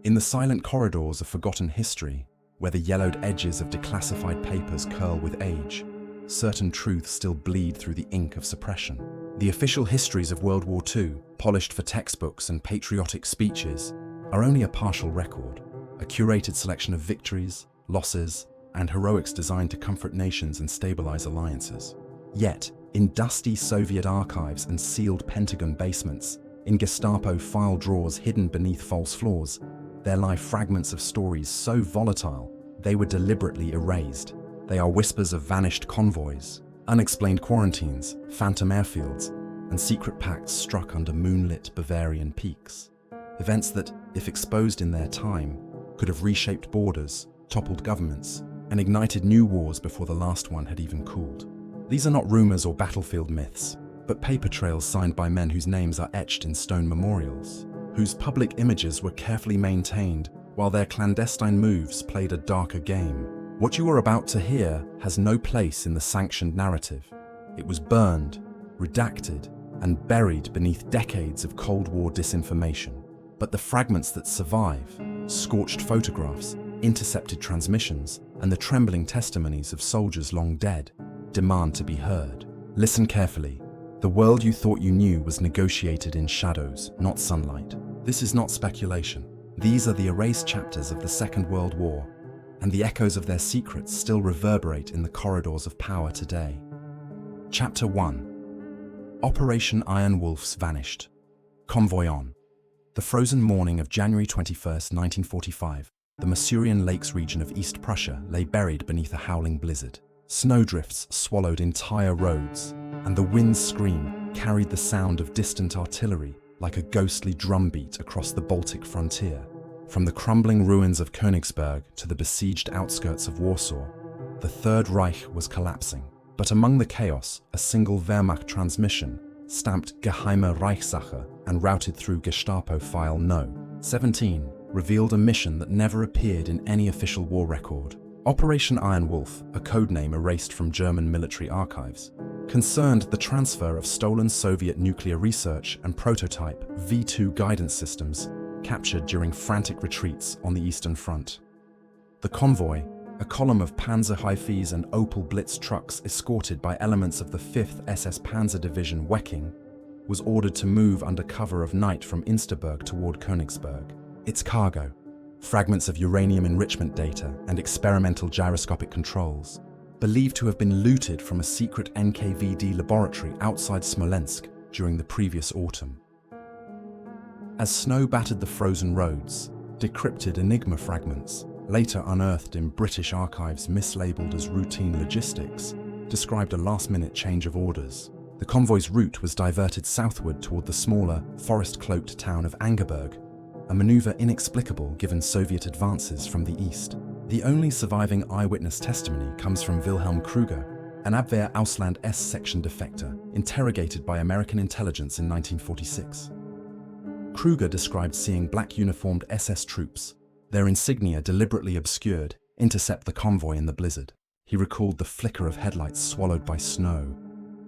In the silent corridors of forgotten history, where the yellowed edges of declassified papers curl with age, certain truths still bleed through the ink of suppression. The official histories of World War II, polished for textbooks and patriotic speeches, are only a partial record, a curated selection of victories, losses, and heroics designed to comfort nations and stabilize alliances. Yet, in dusty Soviet archives and sealed Pentagon basements, in Gestapo file drawers hidden beneath false floors, there lie fragments of stories so volatile they were deliberately erased. They are whispers of vanished convoys, unexplained quarantines, phantom airfields, and secret pacts struck under moonlit Bavarian peaks. Events that, if exposed in their time, could have reshaped borders, toppled governments, and ignited new wars before the last one had even cooled. These are not rumors or battlefield myths, but paper trails signed by men whose names are etched in stone memorials, whose public images were carefully maintained while their clandestine moves played a darker game. What you are about to hear has no place in the sanctioned narrative. It was burned, redacted, and buried beneath decades of Cold War disinformation. But the fragments that survive, scorched photographs, intercepted transmissions, and the trembling testimonies of soldiers long dead, demand to be heard. Listen carefully. The world you thought you knew was negotiated in shadows, not sunlight. This is not speculation. These are the erased chapters of the Second World War, and the echoes of their secrets still reverberate in the corridors of power today. Chapter 1. Operation Iron Wolf's vanished. Convoy on. The frozen morning of January 21st, 1945, the Masurian Lakes region of East Prussia lay buried beneath a howling blizzard. Snowdrifts swallowed entire roads, and the wind's scream carried the sound of distant artillery like a ghostly drumbeat across the Baltic frontier. From the crumbling ruins of Königsberg to the besieged outskirts of Warsaw, the Third Reich was collapsing. But among the chaos, a single Wehrmacht transmission, stamped Geheime Reichssache and routed through Gestapo file No. 17, revealed a mission that never appeared in any official war record. Operation Iron Wolf, a codename erased from German military archives, concerned the transfer of stolen Soviet nuclear research and prototype V2 guidance systems captured during frantic retreats on the Eastern Front. The Convoy, a column of Panzer Haifis and Opel Blitz trucks escorted by elements of the 5th SS Panzer Division Wecking, was ordered to move under cover of night from Insterburg toward Königsberg. Its cargo, fragments of uranium enrichment data and experimental gyroscopic controls, believed to have been looted from a secret NKVD laboratory outside Smolensk during the previous autumn. As snow battered the frozen roads, decrypted Enigma fragments, later unearthed in British archives mislabeled as routine logistics, described a last-minute change of orders. The convoy's route was diverted southward toward the smaller, forest-cloaked town of Angerberg, a maneuver inexplicable given Soviet advances from the east. The only surviving eyewitness testimony comes from Wilhelm Kruger, an Abwehr Ausland S section defector interrogated by American intelligence in 1946. Kruger described seeing black-uniformed SS troops, their insignia deliberately obscured, intercept the convoy in the blizzard. He recalled the flicker of headlights swallowed by snow,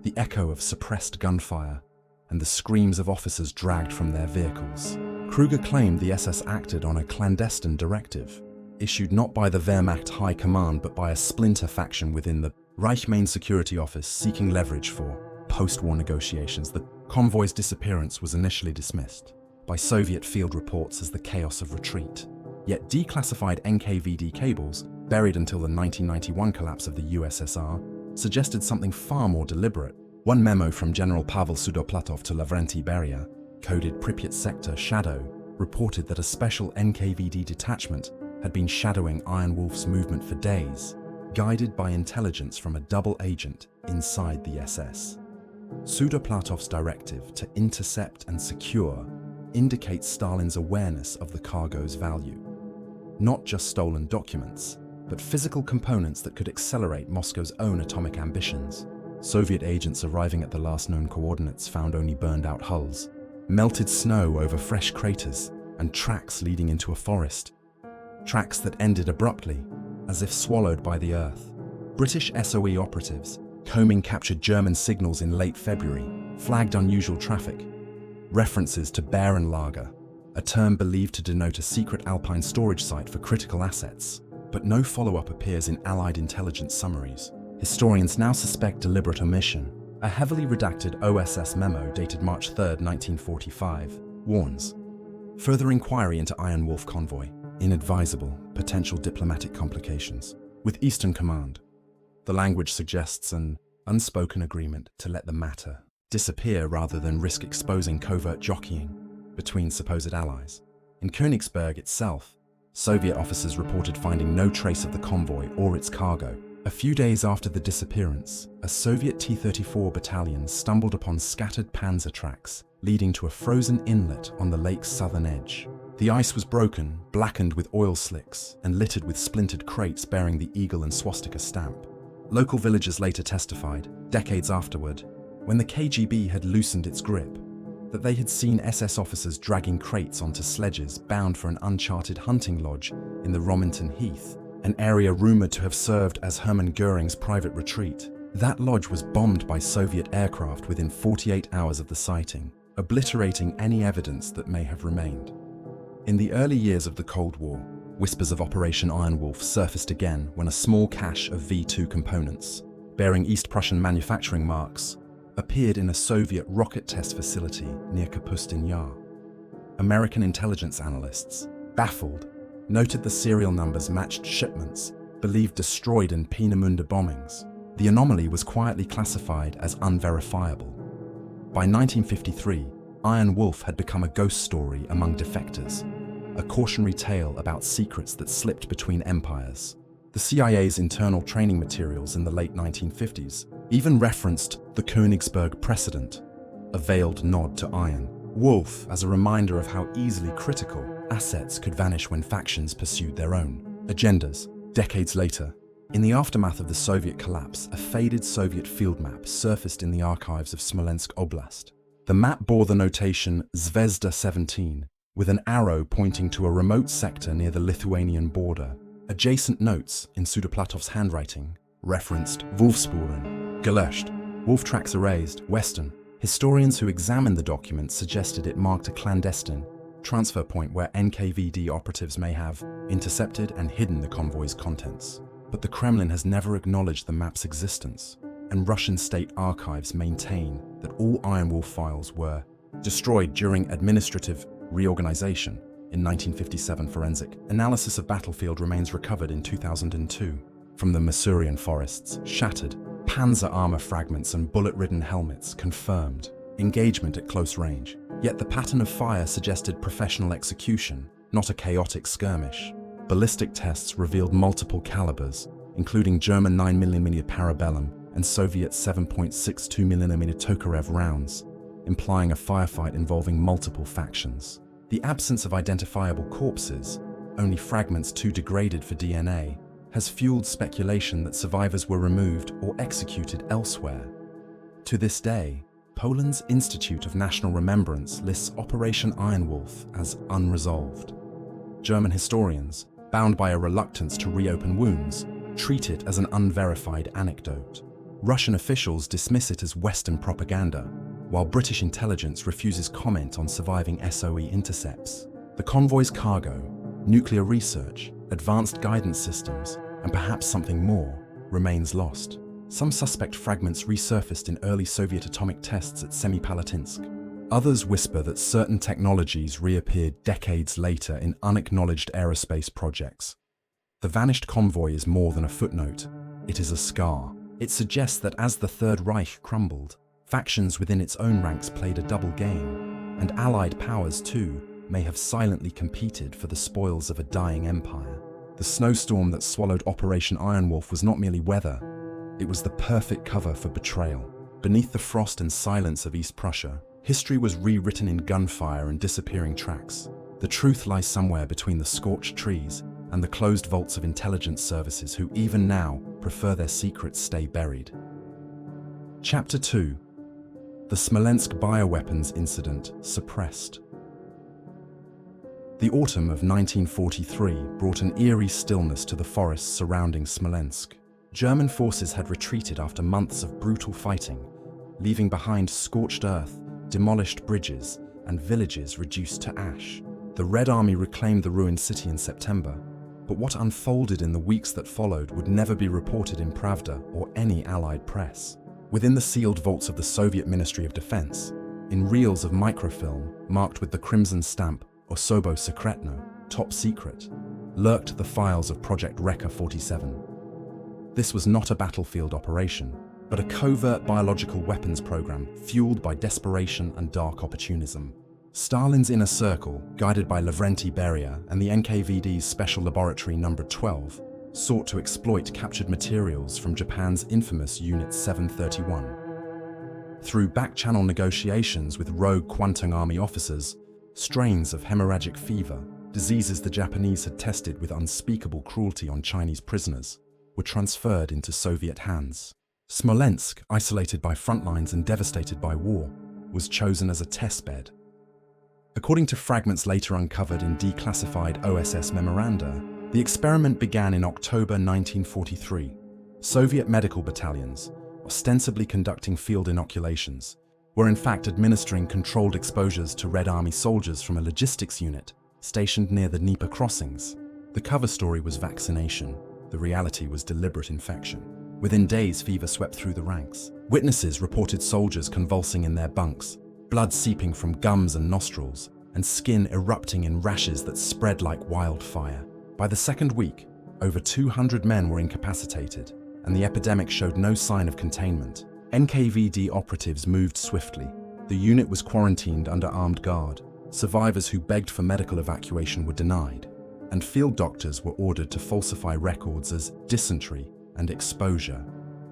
the echo of suppressed gunfire, and the screams of officers dragged from their vehicles. Kruger claimed the SS acted on a clandestine directive, issued not by the Wehrmacht High Command but by a splinter faction within the Reich Main Security Office seeking leverage for post-war negotiations. The convoy's disappearance was initially dismissed by Soviet field reports as the chaos of retreat. Yet declassified NKVD cables, buried until the 1991 collapse of the USSR, suggested something far more deliberate. One memo from General Pavel Sudoplatov to Lavrenti Beria, coded Pripyat Sector Shadow, reported that a special NKVD detachment had been shadowing Iron Wolf's movement for days, guided by intelligence from a double agent inside the SS. Sudoplatov's directive to intercept and secure indicates Stalin's awareness of the cargo's value. Not just stolen documents, but physical components that could accelerate Moscow's own atomic ambitions. Soviet agents arriving at the last known coordinates found only burned-out hulls, melted snow over fresh craters, and tracks leading into a forest. Tracks that ended abruptly, as if swallowed by the earth. British SOE operatives, combing captured German signals in late February, flagged unusual traffic. References to Bärenlager, a term believed to denote a secret Alpine storage site for critical assets, but no follow-up appears in Allied intelligence summaries. Historians now suspect deliberate omission. A heavily redacted OSS memo dated March 3, 1945, warns, further inquiry into Iron Wolf convoy, inadvisable, potential diplomatic complications. With Eastern Command, the language suggests an unspoken agreement to let the matter disappear rather than risk exposing covert jockeying between supposed allies. In Königsberg itself, Soviet officers reported finding no trace of the convoy or its cargo. A few days after the disappearance, a Soviet T-34 battalion stumbled upon scattered panzer tracks, leading to a frozen inlet on the lake's southern edge. The ice was broken, blackened with oil slicks, and littered with splintered crates bearing the eagle and swastika stamp. Local villagers later testified, decades afterward, when the KGB had loosened its grip, that they had seen SS officers dragging crates onto sledges bound for an uncharted hunting lodge in the Rominton Heath, an area rumoured to have served as Hermann Göring's private retreat. That lodge was bombed by Soviet aircraft within 48 hours of the sighting, obliterating any evidence that may have remained. In the early years of the Cold War, whispers of Operation Iron Wolf surfaced again when a small cache of V2 components, bearing East Prussian manufacturing marks, appeared in a Soviet rocket test facility near Kapustin Yar. American intelligence analysts, baffled, noted the serial numbers matched shipments believed destroyed in Peenemünde bombings. The anomaly was quietly classified as unverifiable. By 1953, Iron Wolf had become a ghost story among defectors, a cautionary tale about secrets that slipped between empires. The CIA's internal training materials in the late 1950s even referenced the Königsberg precedent, a veiled nod to Iron Wolf as a reminder of how easily critical assets could vanish when factions pursued their own agendas. Decades later, in the aftermath of the Soviet collapse, a faded Soviet field map surfaced in the archives of Smolensk Oblast. The map bore the notation Zvezda 17, with an arrow pointing to a remote sector near the Lithuanian border. Adjacent notes, in Sudoplatov's handwriting, referenced Wolfspuren, gelöscht, wolf tracks erased, western. Historians who examined the document suggested it marked a clandestine transfer point where NKVD operatives may have intercepted and hidden the convoy's contents. But the Kremlin has never acknowledged the map's existence, and Russian state archives maintain that all Iron Wolf files were destroyed during administrative reorganization. In 1957, forensic analysis of battlefield remains recovered in 2002 from the Masurian forests. Shattered panzer armor fragments and bullet-ridden helmets confirmed engagement at close range. Yet the pattern of fire suggested professional execution, not a chaotic skirmish. Ballistic tests revealed multiple calibers, including German 9mm Parabellum and Soviet 7.62mm Tokarev rounds, implying a firefight involving multiple factions. The absence of identifiable corpses, only fragments too degraded for DNA, has fueled speculation that survivors were removed or executed elsewhere. To this day, Poland's Institute of National Remembrance lists Operation Iron Wolf as unresolved. German historians, bound by a reluctance to reopen wounds, treat it as an unverified anecdote. Russian officials dismiss it as Western propaganda, while British intelligence refuses comment on surviving SOE intercepts. The convoy's cargo, nuclear research, advanced guidance systems, and perhaps something more, remains lost. Some suspect fragments resurfaced in early Soviet atomic tests at Semipalatinsk. Others whisper that certain technologies reappeared decades later in unacknowledged aerospace projects. The vanished convoy is more than a footnote. It is a scar. It suggests that as the Third Reich crumbled, factions within its own ranks played a double game, and Allied powers, too, may have silently competed for the spoils of a dying empire. The snowstorm that swallowed Operation Iron Wolf was not merely weather. It was the perfect cover for betrayal. Beneath the frost and silence of East Prussia, history was rewritten in gunfire and disappearing tracks. The truth lies somewhere between the scorched trees and the closed vaults of intelligence services who even now prefer their secrets stay buried. Chapter 2. The Smolensk Bioweapons Incident Suppressed. The autumn of 1943 brought an eerie stillness to the forests surrounding Smolensk. German forces had retreated after months of brutal fighting, leaving behind scorched earth, demolished bridges, and villages reduced to ash. The Red Army reclaimed the ruined city in September, but what unfolded in the weeks that followed would never be reported in Pravda or any Allied press. Within the sealed vaults of the Soviet Ministry of Defense, in reels of microfilm marked with the crimson stamp Osobo Sekretno, top secret, lurked the files of Project Rekha 47. This was not a battlefield operation, but a covert biological weapons program fueled by desperation and dark opportunism. Stalin's inner circle, guided by Lavrenti Beria and the NKVD's Special Laboratory No. 12, sought to exploit captured materials from Japan's infamous Unit 731. Through back-channel negotiations with rogue Kwantung Army officers, strains of hemorrhagic fever, diseases the Japanese had tested with unspeakable cruelty on Chinese prisoners, were transferred into Soviet hands. Smolensk, isolated by front lines and devastated by war, was chosen as a testbed. According to fragments later uncovered in declassified OSS memoranda, the experiment began in October 1943. Soviet medical battalions, ostensibly conducting field inoculations, were in fact administering controlled exposures to Red Army soldiers from a logistics unit stationed near the Dnieper crossings. The cover story was vaccination. The reality was deliberate infection. Within days, fever swept through the ranks. Witnesses reported soldiers convulsing in their bunks, blood seeping from gums and nostrils, and skin erupting in rashes that spread like wildfire. By the second week, over 200 men were incapacitated, and the epidemic showed no sign of containment. NKVD operatives moved swiftly. The unit was quarantined under armed guard. Survivors who begged for medical evacuation were denied, and field doctors were ordered to falsify records as dysentery and exposure.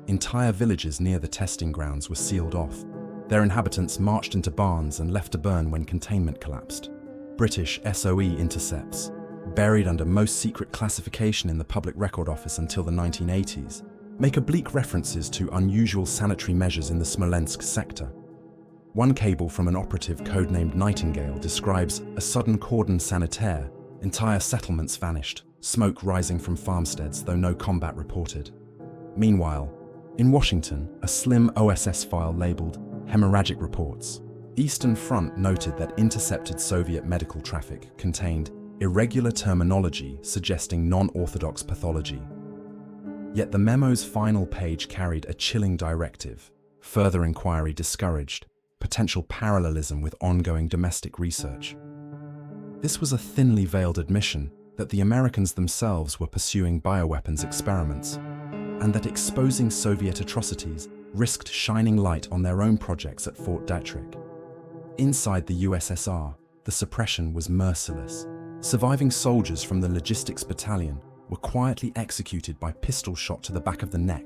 Entire villages near the testing grounds were sealed off. Their inhabitants marched into barns and left to burn when containment collapsed. British SOE intercepts, buried under most secret classification in the Public Record Office until the 1980s, make oblique references to unusual sanitary measures in the Smolensk sector. One cable from an operative codenamed Nightingale describes a sudden cordon sanitaire. Entire settlements vanished, smoke rising from farmsteads, though no combat reported. Meanwhile, in Washington, a slim OSS file labeled Hemorrhagic Reports. Eastern Front noted that intercepted Soviet medical traffic contained irregular terminology suggesting non-orthodox pathology. Yet the memo's final page carried a chilling directive: further inquiry discouraged, potential parallelism with ongoing domestic research. This was a thinly veiled admission that the Americans themselves were pursuing bioweapons experiments, and that exposing Soviet atrocities risked shining light on their own projects at Fort Detrick. Inside the USSR, the suppression was merciless. Surviving soldiers from the logistics battalion were quietly executed by pistol shot to the back of the neck,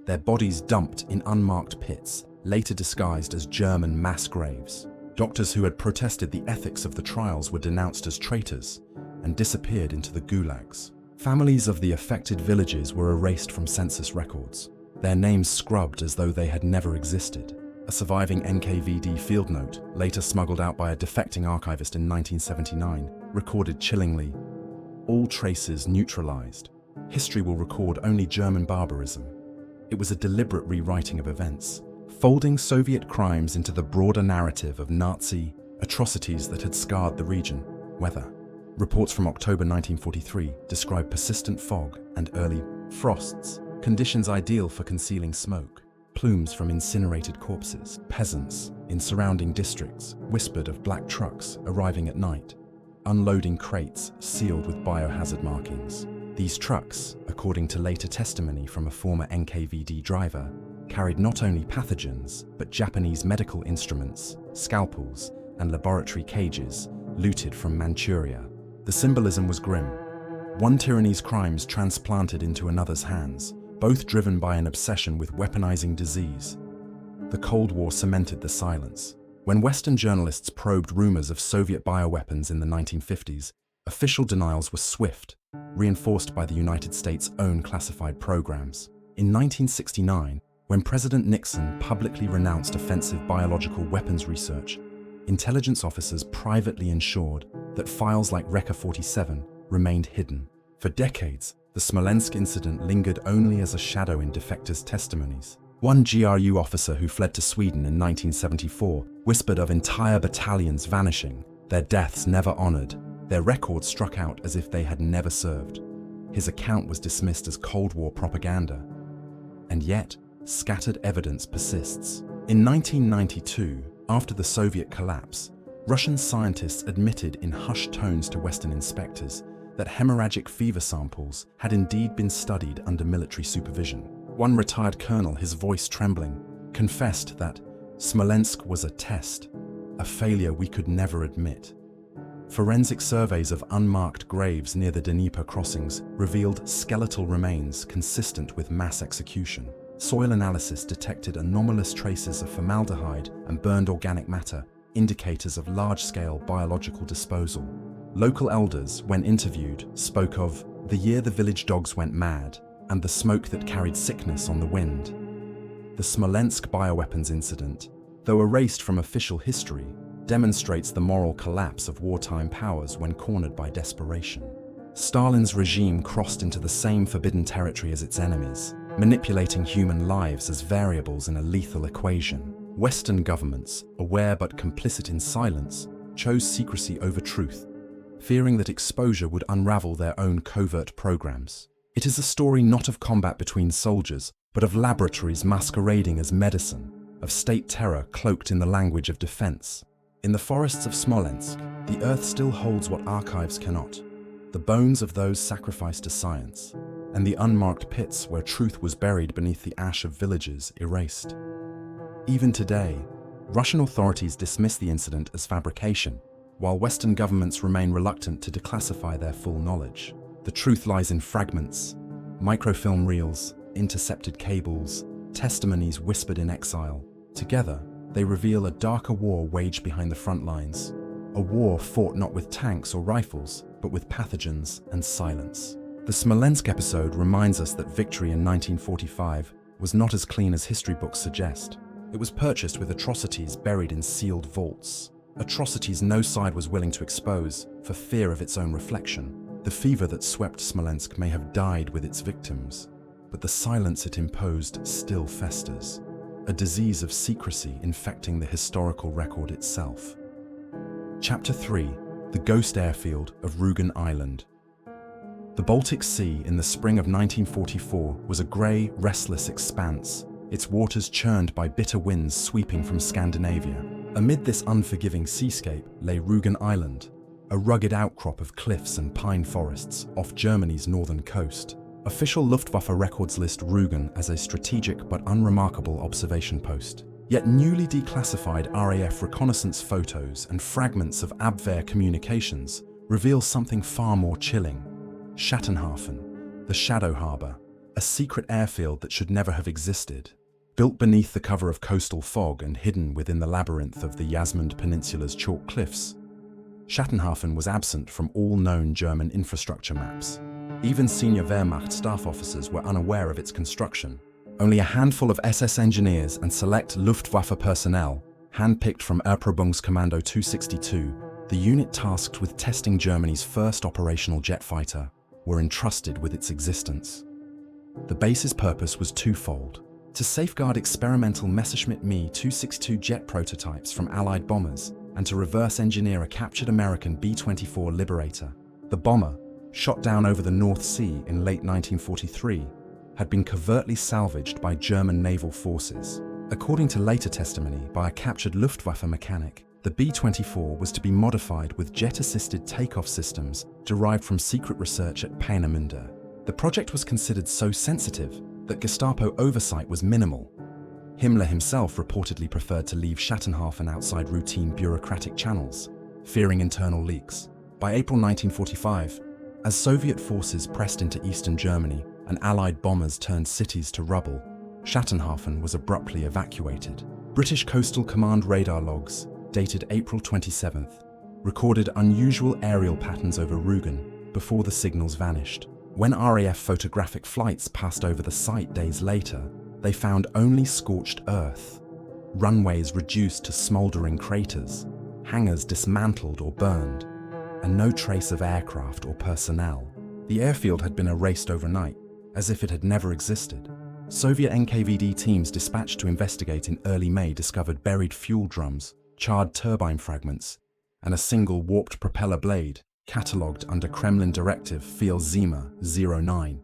their bodies dumped in unmarked pits, later disguised as German mass graves. Doctors who had protested the ethics of the trials were denounced as traitors and disappeared into the gulags. Families of the affected villages were erased from census records, their names scrubbed as though they had never existed. A surviving NKVD field note, later smuggled out by a defecting archivist in 1979, recorded chillingly, "All traces neutralized. History will record only German barbarism." It was a deliberate rewriting of events, folding Soviet crimes into the broader narrative of Nazi atrocities that had scarred the region. Weather. Reports from October 1943 describe persistent fog and early frosts, conditions ideal for concealing smoke. Plumes from incinerated corpses. Peasants in surrounding districts whispered of black trucks arriving at night, unloading crates sealed with biohazard markings. These trucks, according to later testimony from a former NKVD driver, carried not only pathogens, but Japanese medical instruments, scalpels, and laboratory cages looted from Manchuria. The symbolism was grim. One tyranny's crimes transplanted into another's hands, both driven by an obsession with weaponizing disease. The Cold War cemented the silence. When Western journalists probed rumors of Soviet bioweapons in the 1950s, official denials were swift, reinforced by the United States' own classified programs. In 1969, when President Nixon publicly renounced offensive biological weapons research, intelligence officers privately ensured that files like Rekha 47 remained hidden. For decades, the Smolensk incident lingered only as a shadow in defectors' testimonies. One GRU officer who fled to Sweden in 1974 whispered of entire battalions vanishing, their deaths never honored, their records struck out as if they had never served. His account was dismissed as Cold War propaganda. And yet, scattered evidence persists. In 1992, after the Soviet collapse, Russian scientists admitted in hushed tones to Western inspectors that hemorrhagic fever samples had indeed been studied under military supervision. One retired colonel, his voice trembling, confessed that Smolensk was a test, a failure we could never admit. Forensic surveys of unmarked graves near the Dnieper crossings revealed skeletal remains consistent with mass execution. Soil analysis detected anomalous traces of formaldehyde and burned organic matter, indicators of large-scale biological disposal. Local elders, when interviewed, spoke of the year the village dogs went mad and the smoke that carried sickness on the wind. The Smolensk bioweapons incident, though erased from official history, demonstrates the moral collapse of wartime powers when cornered by desperation. Stalin's regime crossed into the same forbidden territory as its enemies, manipulating human lives as variables in a lethal equation. Western governments, aware but complicit in silence, chose secrecy over truth, fearing that exposure would unravel their own covert programs. It is a story not of combat between soldiers, but of laboratories masquerading as medicine, of state terror cloaked in the language of defense. In the forests of Smolensk, the earth still holds what archives cannot: the bones of those sacrificed to science, and the unmarked pits where truth was buried beneath the ash of villages erased. Even today, Russian authorities dismiss the incident as fabrication, while Western governments remain reluctant to declassify their full knowledge. The truth lies in fragments, microfilm reels, intercepted cables, testimonies whispered in exile. Together, they reveal a darker war waged behind the front lines, a war fought not with tanks or rifles, but with pathogens and silence. The Smolensk episode reminds us that victory in 1945 was not as clean as history books suggest. It was purchased with atrocities buried in sealed vaults, atrocities no side was willing to expose for fear of its own reflection. The fever that swept Smolensk may have died with its victims, but the silence it imposed still festers, a disease of secrecy infecting the historical record itself. Chapter 3: The Ghost Airfield of Rügen Island. The Baltic Sea in the spring of 1944 was a grey, restless expanse, its waters churned by bitter winds sweeping from Scandinavia. Amid this unforgiving seascape lay Rügen Island, a rugged outcrop of cliffs and pine forests off Germany's northern coast. Official Luftwaffe records list Rügen as a strategic but unremarkable observation post. Yet newly declassified RAF reconnaissance photos and fragments of Abwehr communications reveal something far more chilling. Schattenhafen, the Shadow Harbour, a secret airfield that should never have existed. Built beneath the cover of coastal fog and hidden within the labyrinth of the Jasmund Peninsula's chalk cliffs, Schattenhafen was absent from all known German infrastructure maps. Even senior Wehrmacht staff officers were unaware of its construction. Only a handful of SS engineers and select Luftwaffe personnel, handpicked from Erprobungskommando 262, the unit tasked with testing Germany's first operational jet fighter, were entrusted with its existence. The base's purpose was twofold: to safeguard experimental Messerschmitt Me 262 jet prototypes from Allied bombers, and to reverse engineer a captured American B-24 Liberator. The bomber, shot down over the North Sea in late 1943, had been covertly salvaged by German naval forces. According to later testimony by a captured Luftwaffe mechanic, the B-24 was to be modified with jet-assisted takeoff systems derived from secret research at Peenemünde. The project was considered so sensitive that Gestapo oversight was minimal. Himmler himself reportedly preferred to leave Schattenhafen outside routine bureaucratic channels, fearing internal leaks. By April 1945, as Soviet forces pressed into eastern Germany and Allied bombers turned cities to rubble, Schattenhafen was abruptly evacuated. British Coastal Command radar logs, dated April 27th, recorded unusual aerial patterns over Rügen before the signals vanished. When RAF photographic flights passed over the site days later, they found only scorched earth, runways reduced to smouldering craters, hangars dismantled or burned, and no trace of aircraft or personnel. The airfield had been erased overnight, as if it had never existed. Soviet NKVD teams dispatched to investigate in early May discovered buried fuel drums, charred turbine fragments, and a single warped propeller blade, catalogued under Kremlin Directive Feel Zima 09.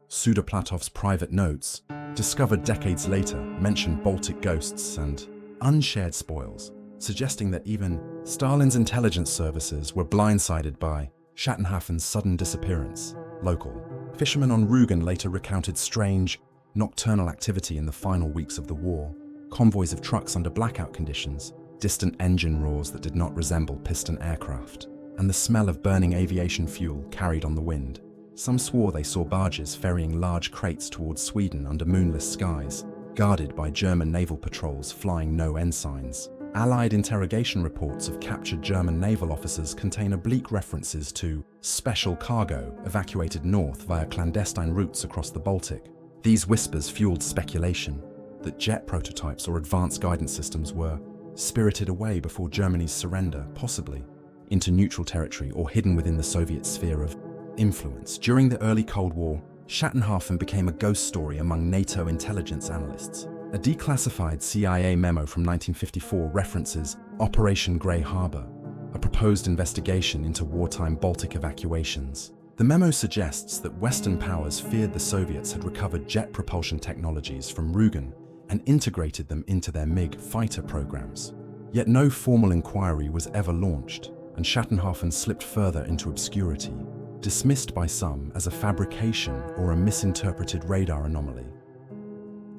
Sudoplatov's private notes, discovered decades later, mention Baltic ghosts and unshared spoils, suggesting that even Stalin's intelligence services were blindsided by Schattenhafen's sudden disappearance. Local fishermen on Rügen later recounted strange, nocturnal activity in the final weeks of the war, convoys of trucks under blackout conditions, distant engine roars that did not resemble piston aircraft, and the smell of burning aviation fuel carried on the wind. Some swore they saw barges ferrying large crates towards Sweden under moonless skies, guarded by German naval patrols flying no ensigns. Allied interrogation reports of captured German naval officers contain oblique references to special cargo evacuated north via clandestine routes across the Baltic. These whispers fueled speculation that jet prototypes or advanced guidance systems were spirited away before Germany's surrender, possibly into neutral territory or hidden within the Soviet sphere of influence. During the early Cold War, Schattenhafen became a ghost story among NATO intelligence analysts. A declassified CIA memo from 1954 references Operation Grey Harbor, a proposed investigation into wartime Baltic evacuations. The memo suggests that Western powers feared the Soviets had recovered jet propulsion technologies from Rügen and integrated them into their MiG fighter programs. Yet no formal inquiry was ever launched, and Schattenhafen slipped further into obscurity, dismissed by some as a fabrication or a misinterpreted radar anomaly.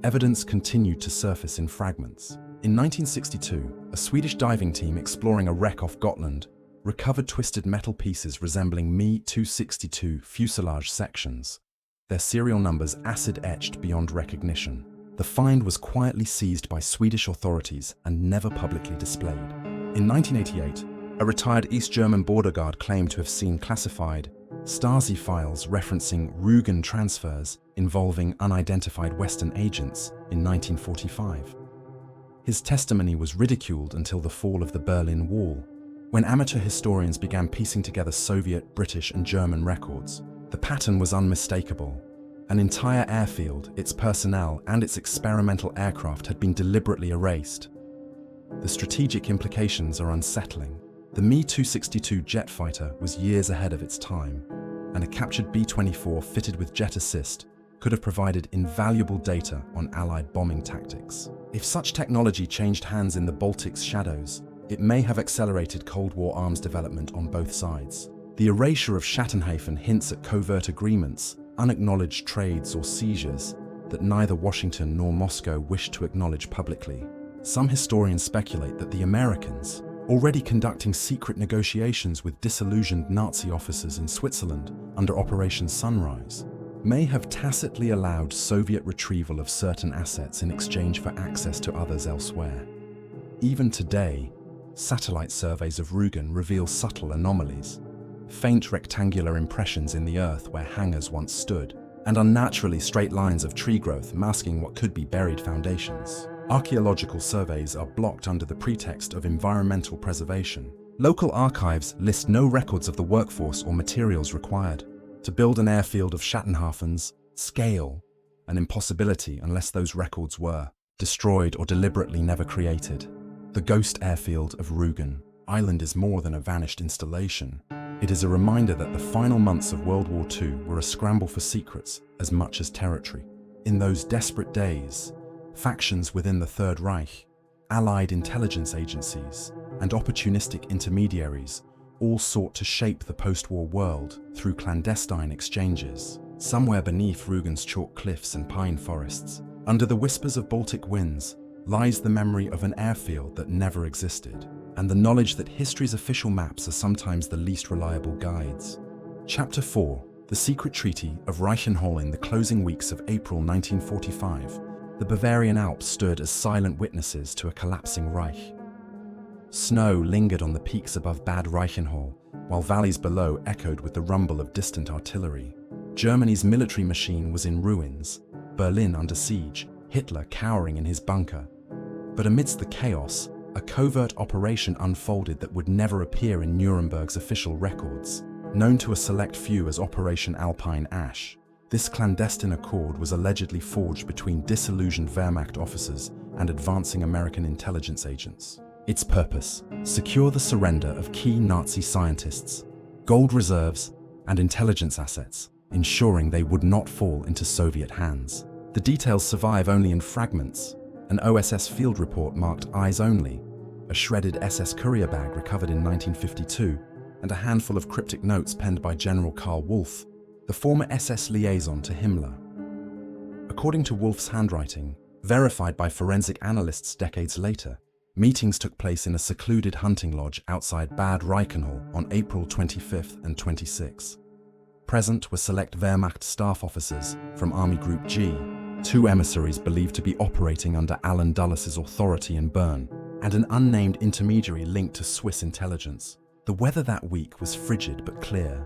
Evidence continued to surface in fragments. In 1962, a Swedish diving team exploring a wreck off Gotland recovered twisted metal pieces resembling Mi-262 fuselage sections, their serial numbers acid-etched beyond recognition. The find was quietly seized by Swedish authorities and never publicly displayed. In 1988, a retired East German border guard claimed to have seen classified Stasi files referencing Rügen transfers involving unidentified Western agents in 1945. His testimony was ridiculed until the fall of the Berlin Wall, when amateur historians began piecing together Soviet, British, and German records. The pattern was unmistakable. An entire airfield, its personnel, and its experimental aircraft had been deliberately erased. The strategic implications are unsettling. The Mi-262 jet fighter was years ahead of its time, and a captured B-24 fitted with jet assist could have provided invaluable data on Allied bombing tactics. If such technology changed hands in the Baltic's shadows, it may have accelerated Cold War arms development on both sides. The erasure of Schattenhafen hints at covert agreements, unacknowledged trades or seizures that neither Washington nor Moscow wished to acknowledge publicly. Some historians speculate that the Americans, already conducting secret negotiations with disillusioned Nazi officers in Switzerland under Operation Sunrise, may have tacitly allowed Soviet retrieval of certain assets in exchange for access to others elsewhere. Even today, satellite surveys of Rügen reveal subtle anomalies, faint rectangular impressions in the earth where hangars once stood, and unnaturally straight lines of tree growth masking what could be buried foundations. Archaeological surveys are blocked under the pretext of environmental preservation. Local archives list no records of the workforce or materials required. To build an airfield of Schattenhafen's scale, an impossibility unless those records were destroyed or deliberately never created. The ghost airfield of Rügen Island is more than a vanished installation. It is a reminder that the final months of World War II were a scramble for secrets as much as territory. In those desperate days, factions within the Third Reich, Allied intelligence agencies, and opportunistic intermediaries all sought to shape the post-war world through clandestine exchanges. Somewhere beneath Rügen's chalk cliffs and pine forests, under the whispers of Baltic winds, lies the memory of an airfield that never existed, and the knowledge that history's official maps are sometimes the least reliable guides. Chapter 4: The Secret Treaty of Reichenhall. In the closing weeks of April 1945, the Bavarian Alps stood as silent witnesses to a collapsing Reich. Snow lingered on the peaks above Bad Reichenhall, while valleys below echoed with the rumble of distant artillery. Germany's military machine was in ruins, Berlin under siege, Hitler cowering in his bunker. But amidst the chaos, a covert operation unfolded that would never appear in Nuremberg's official records, known to a select few as Operation Alpine Ash. This clandestine accord was allegedly forged between disillusioned Wehrmacht officers and advancing American intelligence agents. Its purpose: secure the surrender of key Nazi scientists, gold reserves, and intelligence assets, ensuring they would not fall into Soviet hands. The details survive only in fragments: an OSS field report marked Eyes Only, a shredded SS courier bag recovered in 1952, and a handful of cryptic notes penned by General Karl Wolff, the former SS liaison to Himmler. According to Wolff's handwriting, verified by forensic analysts decades later, meetings took place in a secluded hunting lodge outside Bad Reichenhall on April 25th and 26th. Present were select Wehrmacht staff officers from Army Group G, two emissaries believed to be operating under Alan Dulles' authority in Bern, and an unnamed intermediary linked to Swiss intelligence. The weather that week was frigid but clear,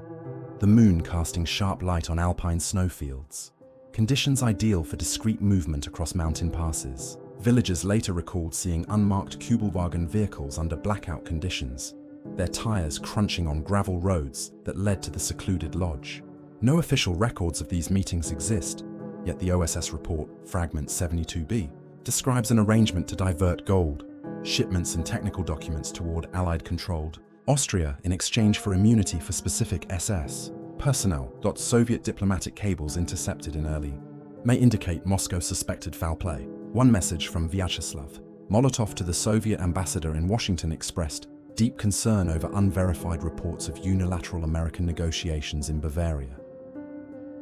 the moon casting sharp light on alpine snowfields. Conditions ideal for discreet movement across mountain passes. Villagers later recalled seeing unmarked Kübelwagen vehicles under blackout conditions, their tires crunching on gravel roads that led to the secluded lodge. No official records of these meetings exist, yet the OSS report, Fragment 72b, describes an arrangement to divert gold, shipments and technical documents toward Allied-controlled Austria in exchange for immunity for specific SS personnel. Soviet diplomatic cables intercepted in early May indicate Moscow suspected foul play. One message from Vyacheslav Molotov to the Soviet ambassador in Washington expressed deep concern over unverified reports of unilateral American negotiations in Bavaria.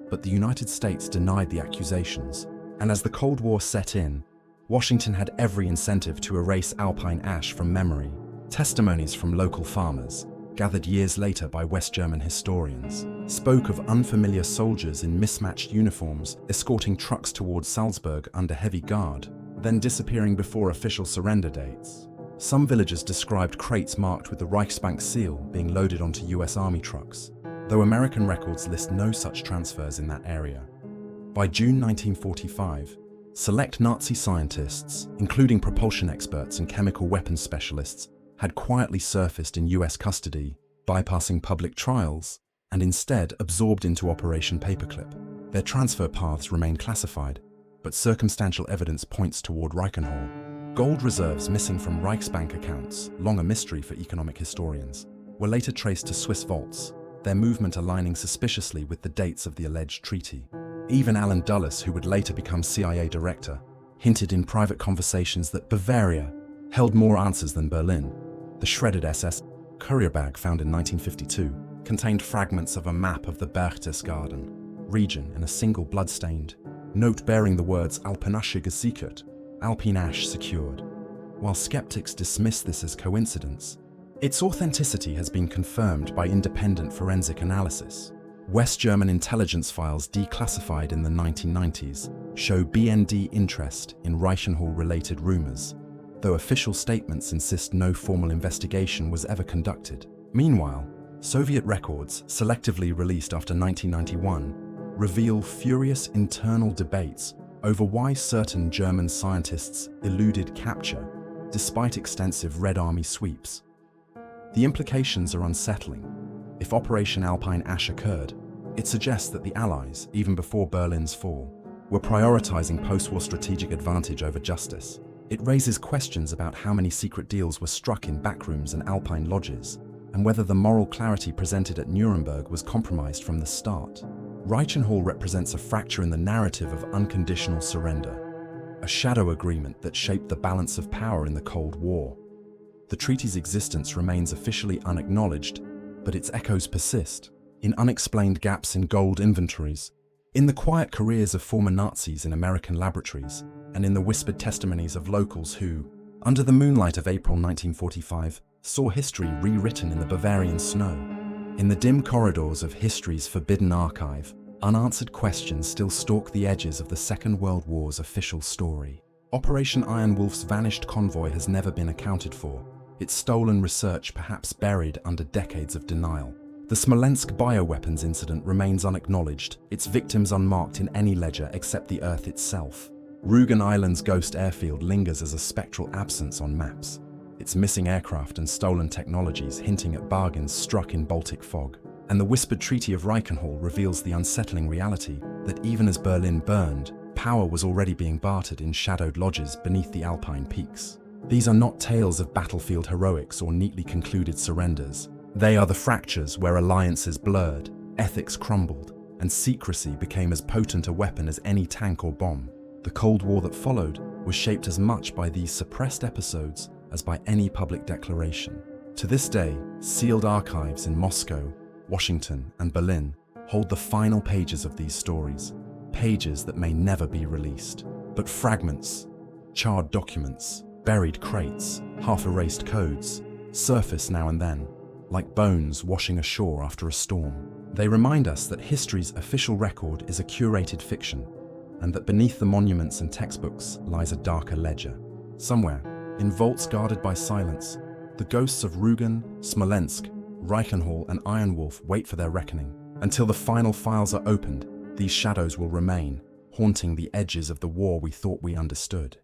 But the United States denied the accusations, and as the Cold War set in, Washington had every incentive to erase alpine ash from memory. Testimonies from local farmers, gathered years later by West German historians, spoke of unfamiliar soldiers in mismatched uniforms escorting trucks towards Salzburg under heavy guard, then disappearing before official surrender dates. Some villagers described crates marked with the Reichsbank seal being loaded onto US Army trucks, though American records list no such transfers in that area. By June 1945, select Nazi scientists, including propulsion experts and chemical weapons specialists, had quietly surfaced in US custody, bypassing public trials, and instead absorbed into Operation Paperclip. Their transfer paths remain classified, but circumstantial evidence points toward Reichenhall. Gold reserves missing from Reichsbank accounts, long a mystery for economic historians, were later traced to Swiss vaults, their movement aligning suspiciously with the dates of the alleged treaty. Even Alan Dulles, who would later become CIA director, hinted in private conversations that Bavaria held more answers than Berlin. The shredded SS courier bag found in 1952 contained fragments of a map of the Berchtesgaden region and a single blood-stained note bearing the words Alpenasche gesichert, Alpine ash secured. While skeptics dismiss this as coincidence, its authenticity has been confirmed by independent forensic analysis. West German intelligence files declassified in the 1990s show BND interest in Reichenhall-related rumors, though official statements insist no formal investigation was ever conducted. Meanwhile, Soviet records, selectively released after 1991, reveal furious internal debates over why certain German scientists eluded capture, despite extensive Red Army sweeps. The implications are unsettling. If Operation Alpine Ash occurred, it suggests that the Allies, even before Berlin's fall, were prioritizing post-war strategic advantage over justice. It raises questions about how many secret deals were struck in backrooms and Alpine lodges, and whether the moral clarity presented at Nuremberg was compromised from the start. Reichenhall represents a fracture in the narrative of unconditional surrender, a shadow agreement that shaped the balance of power in the Cold War. The treaty's existence remains officially unacknowledged, but its echoes persist, in unexplained gaps in gold inventories, in the quiet careers of former Nazis in American laboratories, and in the whispered testimonies of locals who, under the moonlight of April 1945, saw history rewritten in the Bavarian snow. In the dim corridors of history's forbidden archive, unanswered questions still stalk the edges of the Second World War's official story. Operation Iron Wolf's vanished convoy has never been accounted for, its stolen research perhaps buried under decades of denial. The Smolensk bioweapons incident remains unacknowledged, its victims unmarked in any ledger except the Earth itself. Rügen Island's ghost airfield lingers as a spectral absence on maps, its missing aircraft and stolen technologies hinting at bargains struck in Baltic fog. And the whispered Treaty of Reichenhall reveals the unsettling reality that even as Berlin burned, power was already being bartered in shadowed lodges beneath the Alpine peaks. These are not tales of battlefield heroics or neatly concluded surrenders. They are the fractures where alliances blurred, ethics crumbled, and secrecy became as potent a weapon as any tank or bomb. The Cold War that followed was shaped as much by these suppressed episodes as by any public declaration. To this day, sealed archives in Moscow, Washington, and Berlin hold the final pages of these stories, pages that may never be released. But fragments, charred documents, buried crates, half-erased codes, surface now and then, like bones washing ashore after a storm. They remind us that history's official record is a curated fiction, and that beneath the monuments and textbooks lies a darker ledger. Somewhere, in vaults guarded by silence, the ghosts of Rügen, Smolensk, Reichenhall, and Iron Wolf wait for their reckoning. Until the final files are opened, these shadows will remain, haunting the edges of the war we thought we understood.